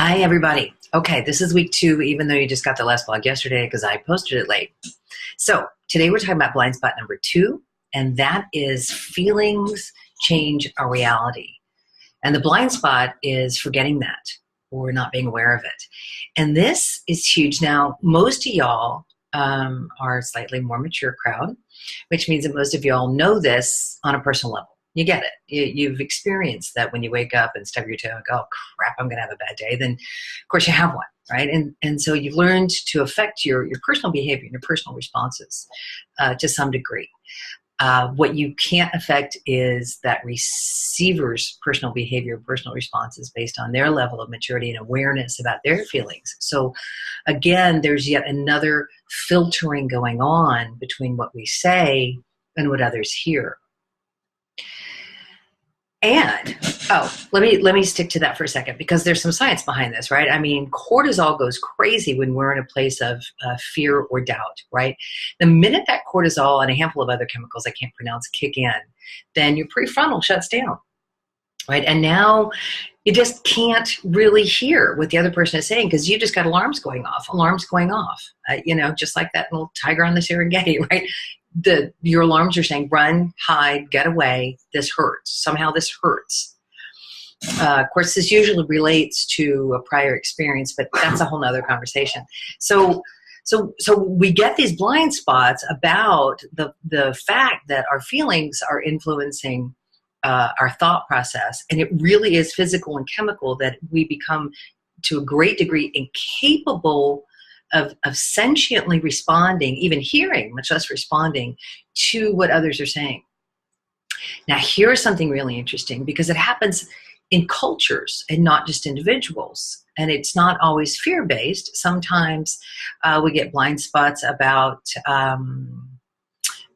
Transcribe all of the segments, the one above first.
Hi, everybody. Okay, this is week 2, even though you just got the last blog yesterday because I posted it late. So today we're talking about blind spot number 2, and that is feelings change our reality. And the blind spot is forgetting that or not being aware of it. And this is huge. Now, most of y'all are a slightly more mature crowd, which means that most of y'all know this on a personal level. You get it. You've experienced that when you wake up and stub your toe and go, oh, crap, I'm going to have a bad day. Then, of course, you have one, right? And so you've learned to affect your personal behavior and your personal responses to some degree. What you can't affect is that receiver's personal behavior, personal responses based on their level of maturity and awareness about their feelings. So again, there's yet another filtering going on between what we say and what others hear. And, let me stick to that for a second because there's some science behind this, right? I mean, cortisol goes crazy when we're in a place of fear or doubt, right? The minute that cortisol and a handful of other chemicals I can't pronounce kick in, then your prefrontal shuts down, right? And now you just can't really hear what the other person is saying because you just got alarms going off, just like that little tiger on the Serengeti, right? Your alarms are saying, run, hide, get away, this hurts. Somehow this hurts. Of course, this usually relates to a prior experience, but that's a whole nother conversation. So we get these blind spots about the fact that our feelings are influencing our thought process, and it really is physical and chemical that we become, to a great degree, incapable of sentiently responding, even hearing, much less responding to what others are saying. Now, here's something really interesting because it happens in cultures and not just individuals. And it's not always fear-based. Sometimes we get blind spots about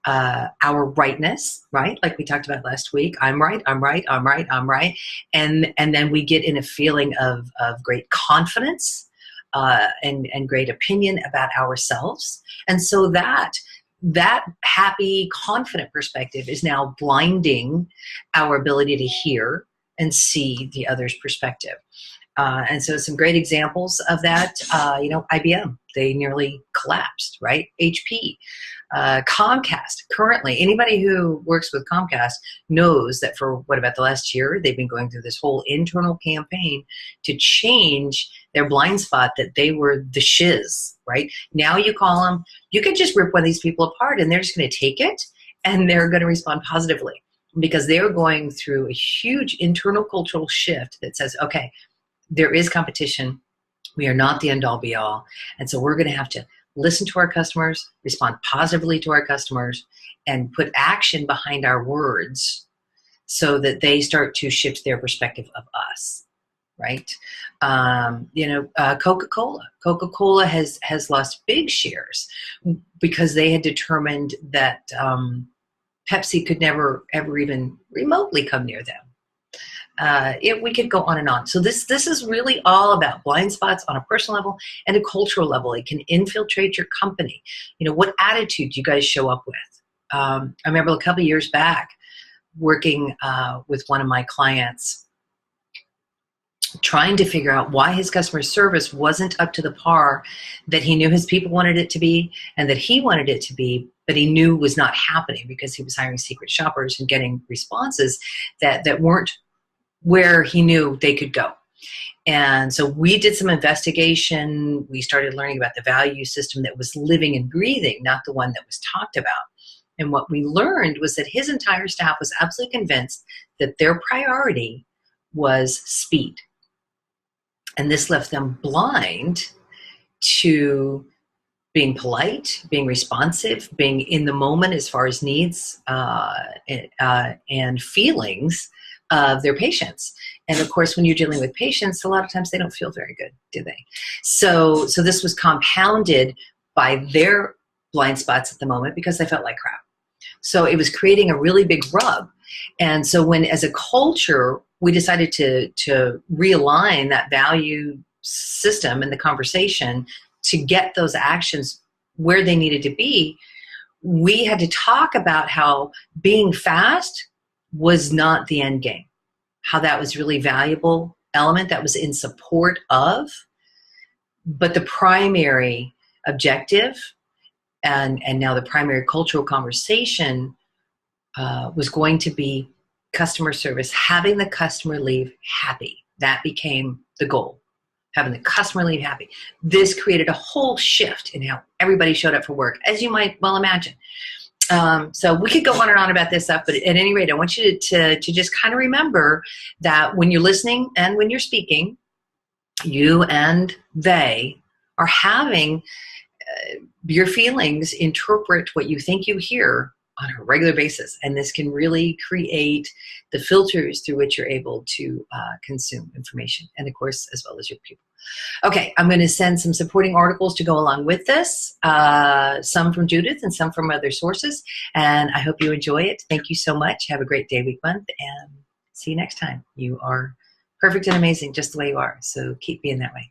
our rightness, right? Like we talked about last week. I'm right, I'm right, I'm right, I'm right. And then we get in a feeling of great confidence and great opinion about ourselves. And so that happy, confident perspective is now blinding our ability to hear and see the other's perspective. And so some great examples of that, IBM, they nearly collapsed, right? HP, Comcast, currently, anybody who works with Comcast knows that for about the last year, they've been going through this whole internal campaign to change their blind spot that they were the shiz, right? Now you call them, you can just rip one of these people apart and they're just going to take it and they're going to respond positively because they're going through a huge internal cultural shift that says, okay, there is competition. We are not the end-all be-all. And so we're going to have to listen to our customers, respond positively to our customers, and put action behind our words so that they start to shift their perspective of us, right? Coca-Cola. Coca-Cola has lost big shares because they had determined that Pepsi could never, ever even remotely come near them. We could go on and on. So this is really all about blind spots on a personal level and a cultural level. It can infiltrate your company. What attitude do you guys show up with? I remember a couple of years back working with one of my clients, trying to figure out why his customer service wasn't up to the par that he knew his people wanted it to be and that he wanted it to be, but he knew was not happening because he was hiring secret shoppers and getting responses that weren't where he knew they could go. And so we did some investigation. We started learning about the value system that was living and breathing, not the one that was talked about. And what we learned was that his entire staff was absolutely convinced that their priority was speed. And this left them blind to being polite, being responsive, being in the moment as far as needs and feelings of their patients. And of course, when you're dealing with patients, a lot of times they don't feel very good, do they? So this was compounded by their blind spots at the moment because they felt like crap. So it was creating a really big rub. And so when, as a culture, we decided to realign that value system and the conversation to get those actions where they needed to be, we had to talk about how being fast was not the end game, how that was really valuable element that was in support of, but the primary objective and now the primary cultural conversation was going to be customer service, having the customer leave happy. That became the goal, having the customer leave happy. This created a whole shift in how everybody showed up for work, as you might well imagine. So we could go on and on about this stuff, but at any rate, I want you to just kind of remember that when you're listening and when you're speaking, you and they are having your feelings interpret what you think you hear on a regular basis. And this can really create the filters through which you're able to consume information. And of course, as well as your people. Okay, I'm going to send some supporting articles to go along with this, some from Judith and some from other sources. And I hope you enjoy it. Thank you so much. Have a great day, week, month, and see you next time. You are perfect and amazing just the way you are. So keep being that way.